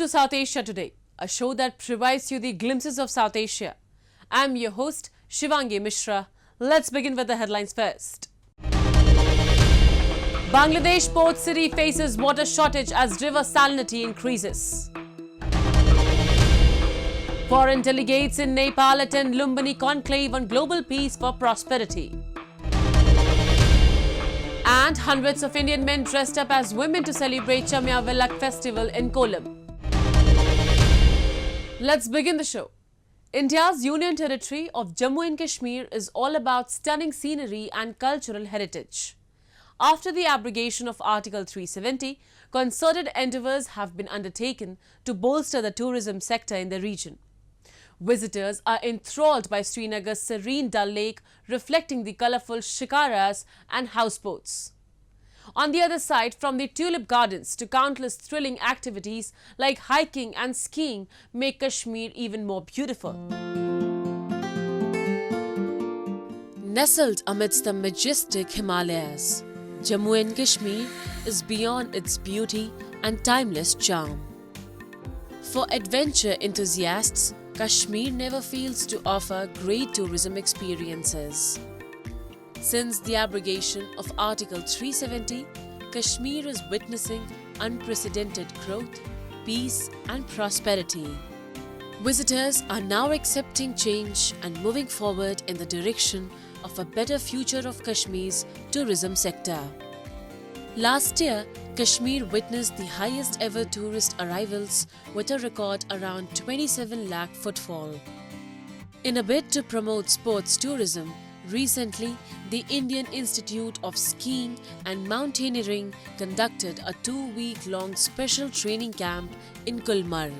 to South Asia Today, a show that provides you the glimpses of South Asia. I'm your host, Shivangi Mishra. Let's begin with the headlines first. Bangladesh port city faces water shortage as river salinity increases. Foreign delegates in Nepal attend Lumbini conclave on global peace for prosperity. And hundreds of Indian men dressed up as women to celebrate Chamya Vilak festival in Kollam. Let's begin the show. India's union territory of Jammu and Kashmir is all about stunning scenery and cultural heritage. After the abrogation of Article 370, concerted endeavours have been undertaken to bolster the tourism sector in the region. Visitors are enthralled by Srinagar's serene Dal Lake, reflecting the colourful shikaras and houseboats. On the other side, from the tulip gardens to countless thrilling activities like hiking and skiing make Kashmir even more beautiful. Nestled amidst the majestic Himalayas, Jammu and Kashmir is beyond its beauty and timeless charm. For adventure enthusiasts, Kashmir never fails to offer great tourism experiences. Since the abrogation of Article 370, Kashmir is witnessing unprecedented growth, peace and prosperity. Visitors are now accepting change and moving forward in the direction of a better future of Kashmir's tourism sector. Last year, Kashmir witnessed the highest ever tourist arrivals with a record around 27 lakh footfall. In a bid to promote sports tourism, recently the Indian Institute of Skiing and Mountaineering conducted a 2-week-long special training camp in Gulmarg.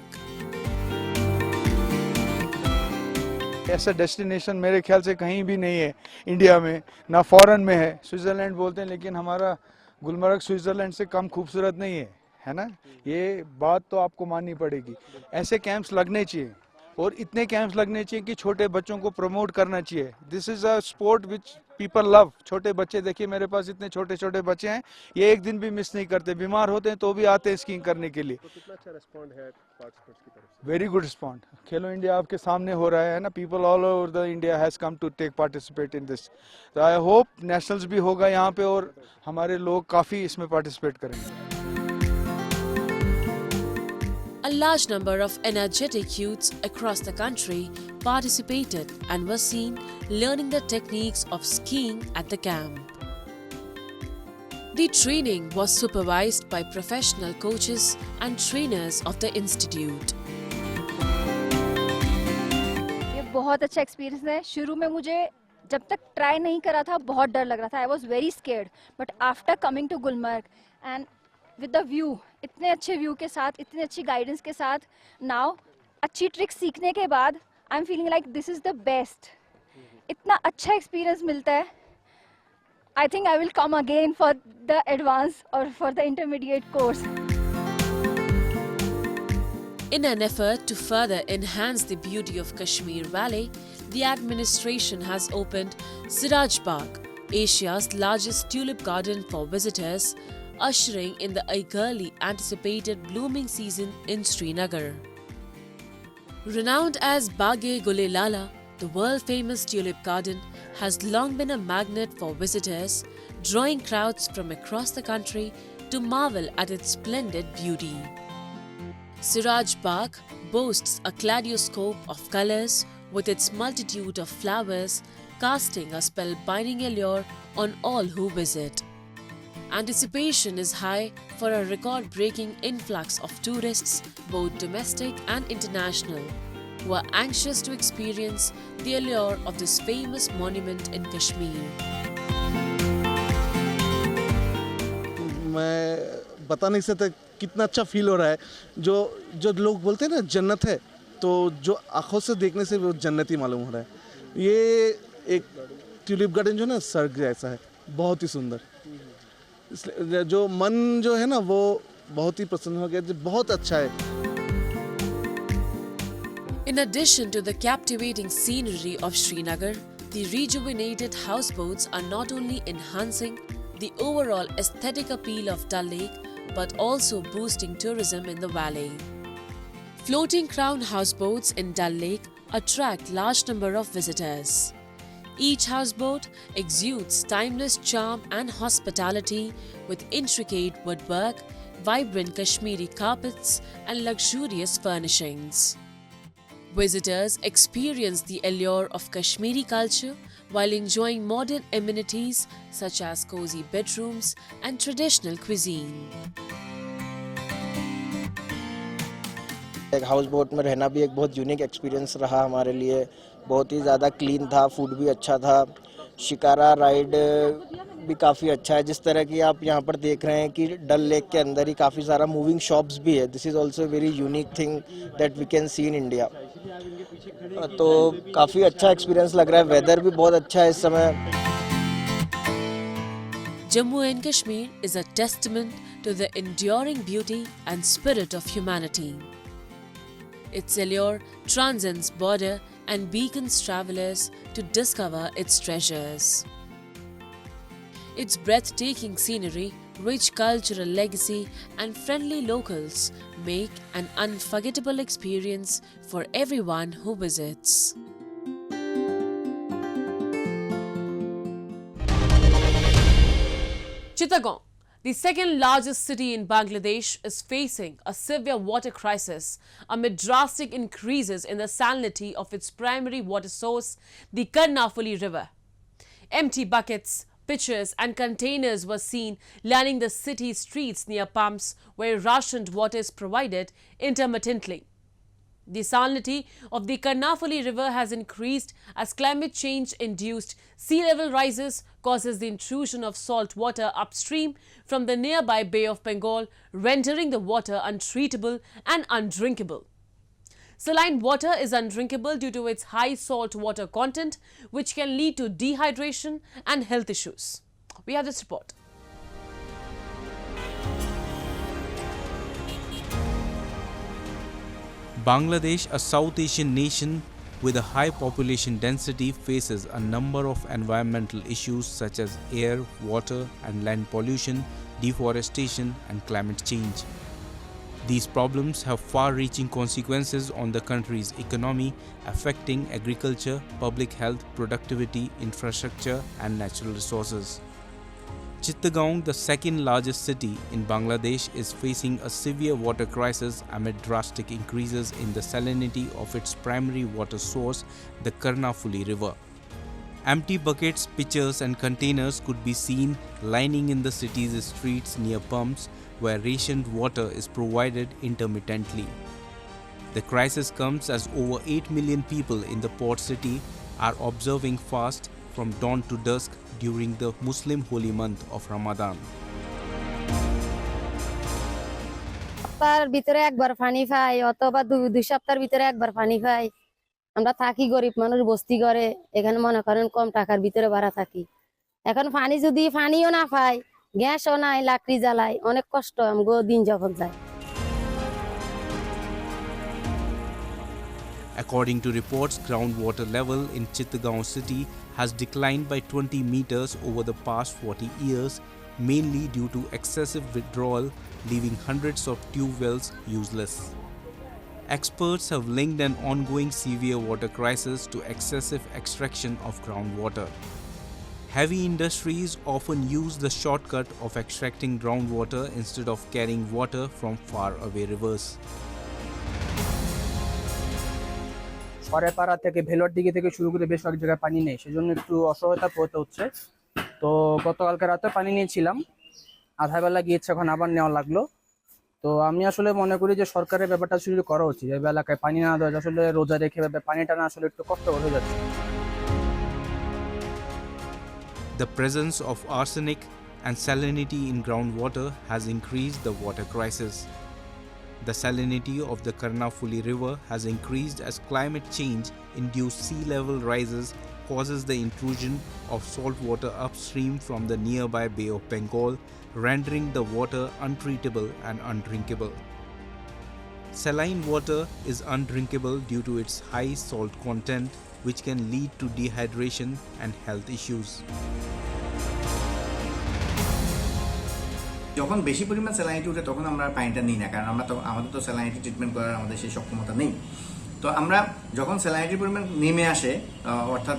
ऐसा destination मेरे ख्याल से कहीं भी नहीं है India में, ना फॉरेन में है। स्विट्जरलैंड बोलते हैं लेकिन हमारा गुलमर्ग स्विट्जरलैंड से कम खूबसूरत नहीं है, है ना? ये बात तो आपको माननी पड़ेगी। ऐसे कैंप्स लगने चाहिए और इतने कैंप्स लगने चाहिए कि छोटे बच्चों को प्रमोट करना चाहिए। This is a sport which people love. छोटे बच्चे देखिए, मेरे पास इतने छोटे छोटे बच्चे हैं, ये एक दिन भी मिस नहीं करते। बीमार होते हैं तो भी आते हैं स्कीइंग करने के लिए। तो कितना अच्छा रिस्पॉन्ड है पार्टिसिपेंट्स की तरफ से? Very good respond. Khelo India आपके सामने हो रहा है ना, people all over the India has come to take participate in this. तो आई होप नेशनल्स भी होगा यहाँ पे और हमारे लोग काफी इसमें पार्टिसिपेट करेंगे। A large number of energetic youths across the country participated and were seen learning the techniques of skiing at the camp. The training was supervised by professional coaches and trainers of the institute. ये बहुत अच्छा experience है। शुरू में मुझे जब तक try नहीं करा था बहुत डर लग रहा था। I was very scared, but after coming to Gulmarg and with the view, इतने अच्छे व्यू के साथ, इतनी अच्छी गाइडेंस के साथ, नाउ अच्छी ट्रिक्स सीखने के बाद I am feeling like this is the best. इतना अच्छा एक्सपीरियंस मिलता है। I think I will come again for the advance और for the intermediate course. In an effort to further enhance the beauty of Kashmir Valley, the administration has opened Siraj Bagh, Asia's largest tulip garden for visitors, ushering in the eagerly anticipated blooming season in Srinagar. Renowned as Bagh-e-Gule Lala, the world-famous tulip garden has long been a magnet for visitors, drawing crowds from across the country to marvel at its splendid beauty. Siraj Bagh boasts a kaleidoscope of colors with its multitude of flowers, casting a spellbinding allure on all who visit. Anticipation is high for a record-breaking influx of tourists, both domestic and international, who are anxious to experience the allure of this famous monument in Kashmir. मैं बता नहीं सकता कितना अच्छा feel हो रहा है। जो लोग बोलते हैं ना जन्नत है, तो जो आंखों से देखने से वो जन्नत ही मालूम हो रहा है। ये एक ट्यूलिप गार्डन जो है ना स्वर्ग जैसा है, बहुत ही सुंदर। इसलिए जो मन जो है ना वो बहुत ही प्रसन्न हो गया, बहुत अच्छा है। In addition to the captivating scenery of Srinagar, the rejuvenated houseboats are not only enhancing the overall aesthetic appeal of Dal Lake, but also boosting tourism in the valley. Floating crown houseboats in Dal Lake attract large number of visitors. Each houseboat exudes timeless charm and hospitality with intricate woodwork, vibrant Kashmiri carpets and luxurious furnishings. Visitors experience the allure of Kashmiri culture while enjoying modern amenities such as cozy bedrooms and traditional cuisine. एक house boat में रहना भी एक बहुत unique experience रहा हमारे लिए। बहुत ही ज़्यादा क्लीन था, फूड भी अच्छा था, शिकारा राइड भी काफ़ी अच्छा है। जिस तरह की आप यहाँ पर देख रहे हैं कि डल लेक के अंदर ही काफ़ी सारा मूविंग शॉप्स भी है। This is also very unique thing that we can see in India. तो काफ़ी अच्छा एक्सपीरियंस लग रहा है। वेदर भी बहुत अच्छा है इस समय। Jammu and Kashmir is a testament to the enduring beauty and spirit of humanity. Its allure transcends border and beacons travelers to discover its treasures. Its breathtaking scenery, rich cultural legacy, and friendly locals make an unforgettable experience for everyone who visits. Chittagong, the second largest city in Bangladesh, is facing a severe water crisis amid drastic increases in the salinity of its primary water source, the Karnafuli River. Empty buckets, pitchers and containers were seen lining the city's streets near pumps where rationed water is provided intermittently. The salinity of the Karnafuli River has increased as climate change-induced sea level rises causes the intrusion of salt water upstream from the nearby Bay of Bengal, rendering the water untreatable and undrinkable. Saline water is undrinkable due to its high salt water content, which can lead to dehydration and health issues. We have this report. Bangladesh, a South Asian nation with a high population density, faces a number of environmental issues such as air, water and land pollution, deforestation and climate change. These problems have far-reaching consequences on the country's economy, affecting agriculture, public health, productivity, infrastructure and natural resources. Chittagong, the second largest city in Bangladesh, is facing a severe water crisis amid drastic increases in the salinity of its primary water source, the Karnafuli River. Empty buckets, pitchers and containers could be seen lining in the city's streets near pumps where rationed water is provided intermittently. The crisis comes as over 8 million people in the port city are observing fast from dawn to dusk during the Muslim holy month of Ramadan. তার ভিতরে একবার পানি পাই অথবা দুই সপ্তাহের ভিতরে একবার পানি পাই। আমরা থাকি গরিব মানুষ বস্তি করে, এখানে মনে করেন কম টাকার ভিতরে ভাড়া থাকি। এখন পানি যদি পানিও না পাই, গ্যাসও নাই, লাকড়ি জ্বালাই, অনেক কষ্ট আমগো দিন যাপন যায়। According to reports, groundwater level in Chittagong city has declined by 20 meters over the past 40 years, mainly due to excessive withdrawal, leaving hundreds of tube wells useless. Experts have linked an ongoing severe water crisis to excessive extraction of groundwater. Heavy industries often use the shortcut of extracting groundwater instead of carrying water from far away rivers. পাড়া থেকে ভেলোর দিকে থেকে শুরু করে বেশ কয়েক জায়গায় পানি নেই, সেজন্য একটু অসহায়তা পোহাতে হচ্ছে। তো গতকালকে রাতে পানি নিয়েছিলাম, আধা বেলা গিয়েছে, এখন আবার নেওয়া লাগলো। তো আমি আসলে মনে করি যে সরকারের ব্যাপারটা শুরু করা উচিত। এই এলাকায় পানি না দেওয়া, আসলে রোজা রেখে পানিটা না আসলে একটু কষ্টকর হয়ে যাচ্ছে। The presence of arsenic and salinity in groundwater has increased the water crisis. The salinity of the Karnafuli River has increased as climate change-induced sea level rises causes the intrusion of salt water upstream from the nearby Bay of Bengal, rendering the water untreatable and undrinkable. Saline water is undrinkable due to its high salt content, which can lead to dehydration and health issues. যখন বেশি পরিমাণ salinity উঠে তখন আমরা পানিটা নিই না, কারণ আমাদের তো স্যালাইনিটি ট্রিটমেন্ট করার আমাদের সেই সক্ষমতা নেই। তো আমরা যখন স্যালাইনিটির পরিমাণ নেমে আসে, অর্থাৎ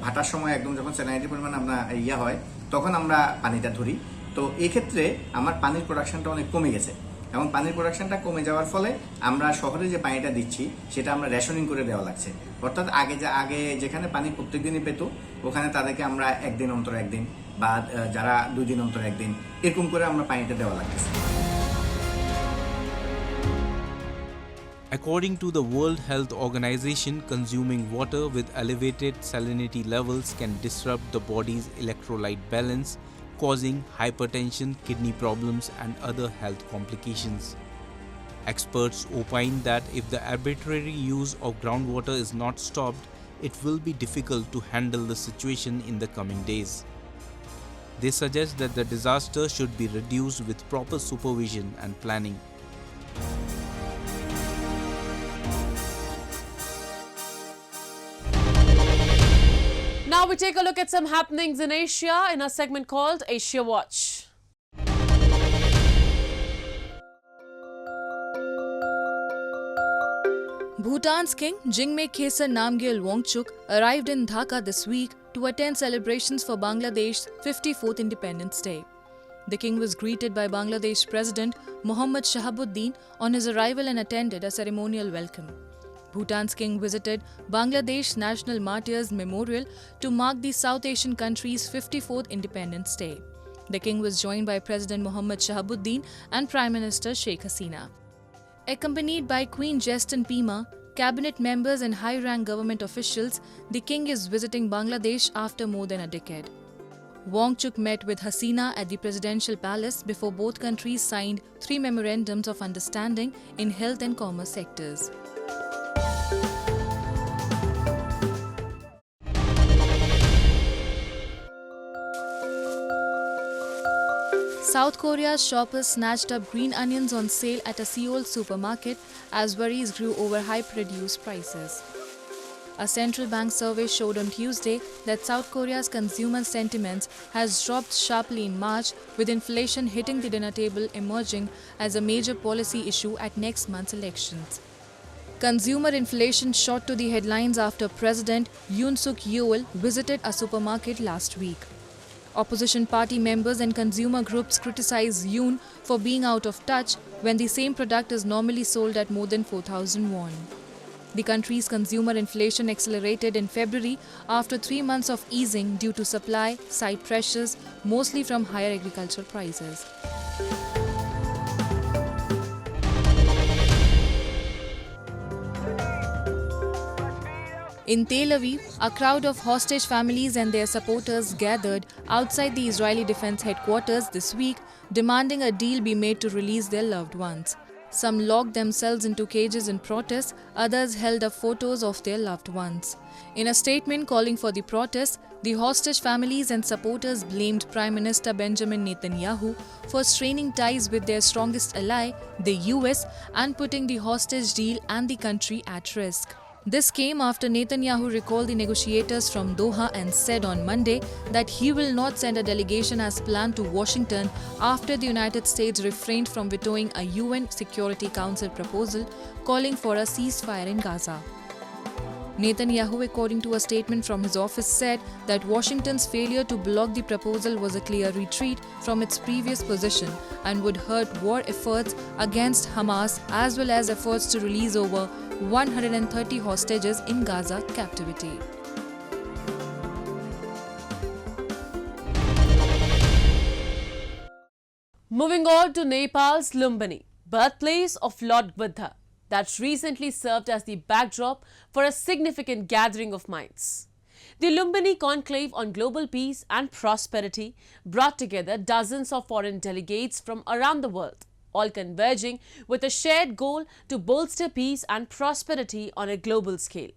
ভাটার সময় একদম যখন স্যালাইনিটির পরিমাণ আমরা হয়, তখন আমরা পানিটা ধরি। তো এক্ষেত্রে আমার পানির প্রোডাকশনটা অনেক কমে গেছে, এবং পানির প্রোডাকশনটা কমে যাওয়ার ফলে আমরা শহরে যে পানিটা দিচ্ছি সেটা আমরা রেশনিং করে দেওয়া লাগছে। অর্থাৎ আগে যেখানে পানি প্রত্যেকদিনই পেত, ওখানে তাদেরকে আমরা একদিন অন্তর একদিন বা যারা 2 দিন অন্তর একদিন এরকম করে আমরা পানিটা দেওয়া লাগছে। According to the World Health Organization, consuming water with elevated salinity levels can disrupt the body's electrolyte balance, causing hypertension, kidney problems, and other health complications. Experts opine that if the arbitrary use of groundwater is not stopped, it will be difficult to handle the situation in the coming days. They suggest that the disaster should be reduced with proper supervision and planning. Now we take a look at some happenings in Asia in a segment called Asia Watch. Bhutan's king Jigme Khesar Namgyel Wangchuk arrived in Dhaka this week to attend celebrations for Bangladesh's 54th Independence Day. The king was greeted by Bangladesh President Mohammad Shahabuddin on his arrival and attended a ceremonial welcome. Bhutan's king visited Bangladesh National Martyrs Memorial to mark the South Asian country's 54th Independence Day. The king was joined by President Mohammad Shahabuddin and Prime Minister Sheikh Hasina. Accompanied by Queen Jeston Pema, cabinet members and high-rank government officials, the king is visiting Bangladesh after more than a decade. Wangchuk met with Hasina at the presidential palace before both countries signed 3 memorandums of understanding in health and commerce sectors. South Korea's shoppers snatched up green onions on sale at a Seoul supermarket as worries grew over high-produce prices. A central bank survey showed on Tuesday that South Korea's consumer sentiments has dropped sharply in March, with inflation hitting the dinner table emerging as a major policy issue at next month's elections. Consumer inflation shot to the headlines after President Yoon Suk Yeol visited a supermarket last week. Opposition party members and consumer groups criticize Yoon for being out of touch when the same product is normally sold at more than 4,000 won. The country's consumer inflation accelerated in February after 3 months of easing due to supply-side pressures, mostly from higher agricultural prices. In Tel Aviv, a crowd of hostage families and their supporters gathered outside the Israeli defense headquarters this week, demanding a deal be made to release their loved ones. Some locked themselves into cages in protest, others held up photos of their loved ones. In a statement calling for the protest, the hostage families and supporters blamed Prime Minister Benjamin Netanyahu for straining ties with their strongest ally, the US, and putting the hostage deal and the country at risk. This came after Netanyahu recalled the negotiators from Doha and said on Monday that he will not send a delegation as planned to Washington after the United States refrained from vetoing a UN Security Council proposal calling for a ceasefire in Gaza. Netanyahu, according to a statement from his office, said that Washington's failure to block the proposal was a clear retreat from its previous position and would hurt war efforts against Hamas as well as efforts to release over 130 hostages in Gaza captivity. Moving on to Nepal's Lumbini, birthplace of Lord Buddha, that recently served as the backdrop for a significant gathering of minds. The Lumbini Conclave on Global Peace and Prosperity brought together dozens of foreign delegates from around the world, all converging with a shared goal to bolster peace and prosperity on a global scale.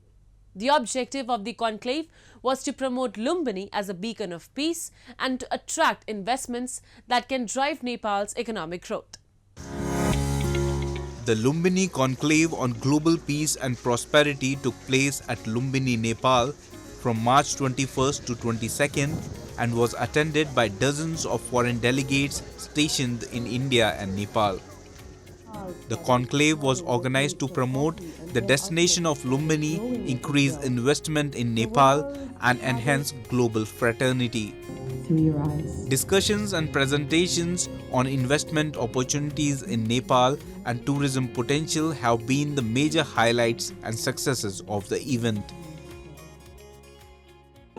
The objective of the conclave was to promote Lumbini as a beacon of peace and to attract investments that can drive Nepal's economic growth. The Lumbini Conclave on Global Peace and Prosperity took place at Lumbini, Nepal from March 21st to 22nd and was attended by dozens of foreign delegates stationed in India and Nepal. The conclave was organized to promote the destination of Lumbini, increase investment in Nepal, and enhance global fraternity. Discussions and presentations on investment opportunities in Nepal and tourism potential have been the major highlights and successes of the event.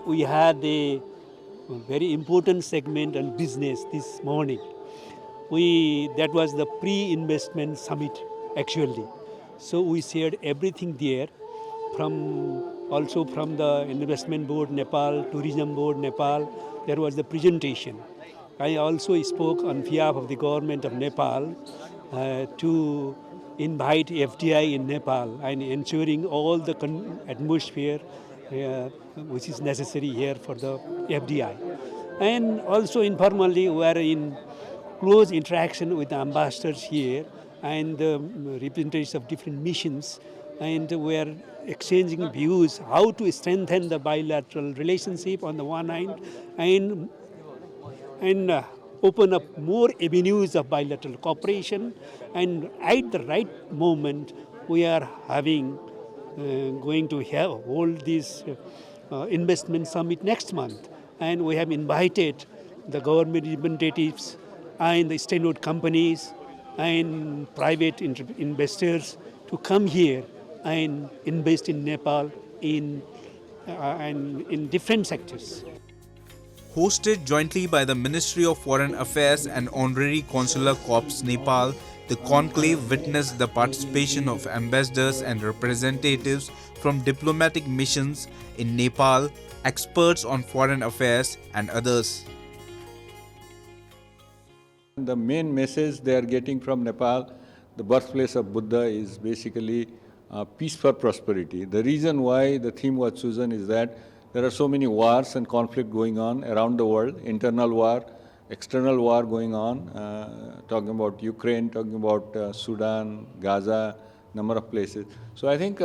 We had a very important segment on business this morning. That was the pre-investment summit actually. So we shared everything there, also from the Investment Board Nepal, Tourism Board Nepal. There was the presentation. I also spoke on behalf of the government of Nepal to invite FDI in Nepal and ensuring all the atmosphere which is necessary here for the FDI. And also informally we are in close interaction with the ambassadors here and the representatives of different missions, and we are exchanging views how to strengthen the bilateral relationship on the one hand and open up more avenues of bilateral cooperation. And at the right moment we are going to hold this investment summit next month, and we have invited the government representatives and the state-owned companies and private investors to come here and invest in Nepal in different sectors. Hosted jointly by the Ministry of Foreign Affairs and Honorary Consular Corps Nepal, the conclave witnessed the participation of ambassadors and representatives from diplomatic missions in Nepal, experts on foreign affairs, and others. The main message they are getting from Nepal, the birthplace of Buddha, is basically peace for prosperity. The reason why the theme was chosen is that there are so many wars and conflict going on around the world, internal war, external war going on, talking about Ukraine, talking about Sudan, Gaza, number of places. So I think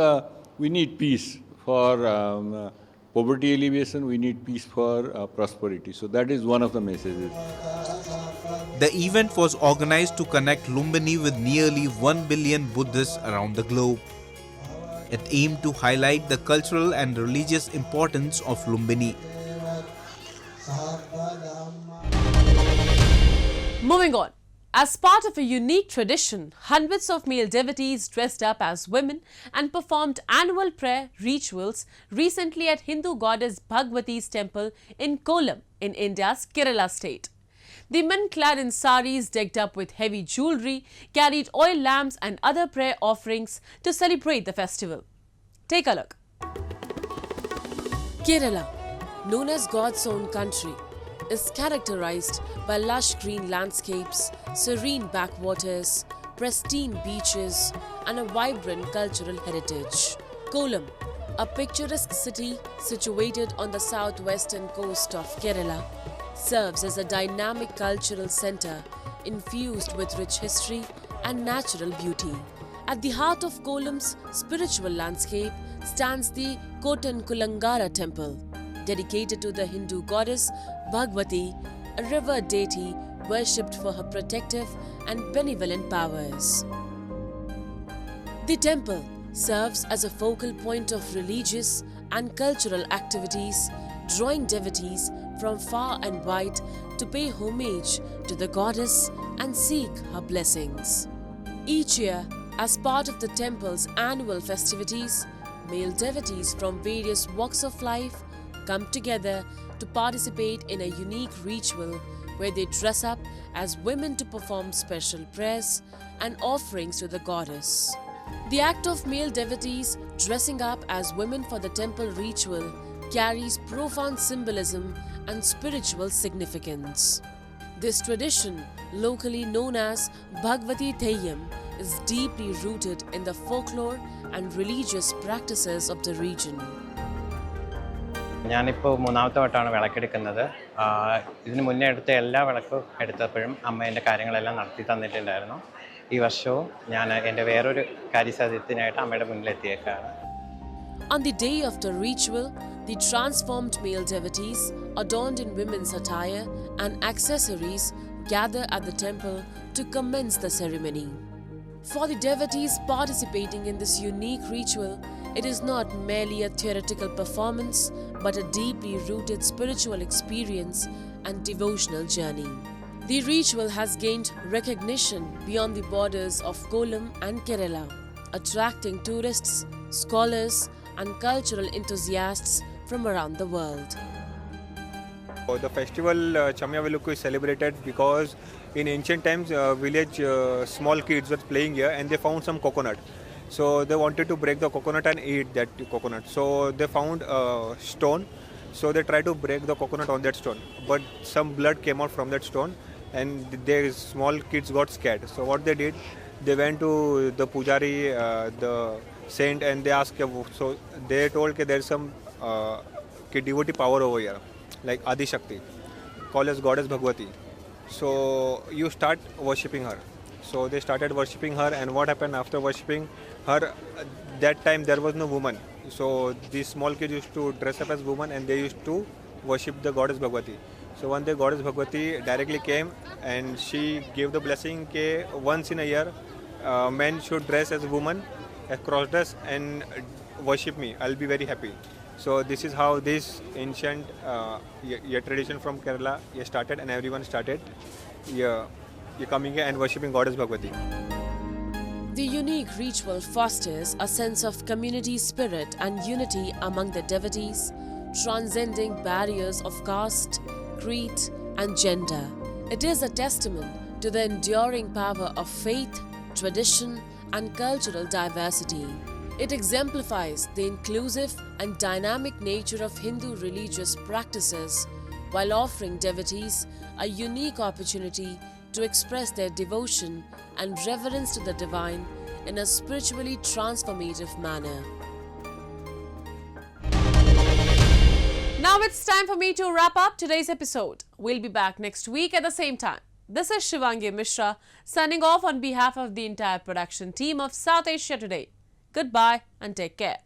we need peace for poverty alleviation, we need peace for prosperity. So that is one of the messages. The event was organized to connect Lumbini with nearly 1 billion Buddhists around the globe. It aimed to highlight the cultural and religious importance of Lumbini. Moving on. As part of a unique tradition, hundreds of male devotees dressed up as women and performed annual prayer rituals recently at Hindu goddess Bhagwati's temple in Kollam in India's Kerala state. The men, clad in saris decked up with heavy jewellery, carried oil lamps and other prayer offerings to celebrate the festival. Take a look. Kerala, known as God's own country, is characterized by lush green landscapes, serene backwaters, pristine beaches, and a vibrant cultural heritage. Kollam, a picturesque city situated on the southwestern coast of Kerala, serves as a dynamic cultural center infused with rich history and natural beauty. At the heart of Kollam's spiritual landscape stands the Kotankulangara temple, dedicated to the Hindu goddess Bhagwati, a river deity worshipped for her protective and benevolent powers. The temple serves as a focal point of religious and cultural activities, drawing devotees from far and wide to pay homage to the goddess and seek her blessings. Each year, as part of the temple's annual festivities, male devotees from various walks of life come together to participate in a unique ritual where they dress up as women to perform special prayers and offerings to the goddess. The act of male devotees dressing up as women for the temple ritual carries profound symbolism and spiritual significance. This tradition, locally known as Bhagwati Theyyam, is deeply rooted in the folklore and religious practices of the region. ഞാനിപ്പോൾ മൂന്നാമത്തെ വട്ടമാണ് വിളക്കെടുക്കുന്നത്. ഇതിന് മുന്നേ എടുത്ത എല്ലാ വിളക്കും എടുത്തപ്പോഴും അമ്മ എൻ്റെ കാര്യങ്ങളെല്ലാം നടത്തി തന്നിട്ടുണ്ടായിരുന്നു. ഈ വർഷവും ഞാൻ എൻ്റെ വേറൊരു കാര്യസാധ്യത്തിനായിട്ട് അമ്മയുടെ മുന്നിലെത്തിയേക്കാണ്. On the day of the ritual, the transformed male devotees, adorned in women's attire and accessories, gather at the temple to commence the ceremony. For the devotees participating in this unique ritual, it is not merely a theoretical performance, but a deeply rooted spiritual experience and devotional journey. The ritual has gained recognition beyond the borders of Kollam and Kerala, attracting tourists, scholars, and cultural enthusiasts from around the world. The festival Chamya Velukku is celebrated because in ancient times village small kids were playing here and they found some coconut. So they wanted to break the coconut and eat that coconut. So they found a stone. So they tried to break the coconut on that stone. But some blood came out from that stone and their small kids got scared. So what they did, they went to the pujari, the saint, and they asked. So they told that there is some devotee power over here, like Adi Shakti, called as goddess Bhagwati. So you start worshipping her. So they started worshipping her, and what happened after worshipping her? That time there was no woman. So these small kids used to dress up as women and they used to worship the goddess Bhagwati. So one day goddess Bhagwati directly came and she gave the blessing that once in a year men should dress as women, as cross dress, and worship me. I'll be very happy. So this is how this ancient tradition from Kerala started, and everyone started coming here and worshipping goddess Bhagwati. The unique ritual fosters a sense of community spirit and unity among the devotees, transcending barriers of caste, creed, and gender. It is a testament to the enduring power of faith, tradition, and cultural diversity. It exemplifies the inclusive and dynamic nature of Hindu religious practices while offering devotees a unique opportunity to express their devotion and reverence to the divine in a spiritually transformative manner. Now it's time for me to wrap up today's episode. We'll be back next week at the same time. This is Shivangi Mishra signing off on behalf of the entire production team of South Asia Today. Goodbye and take care.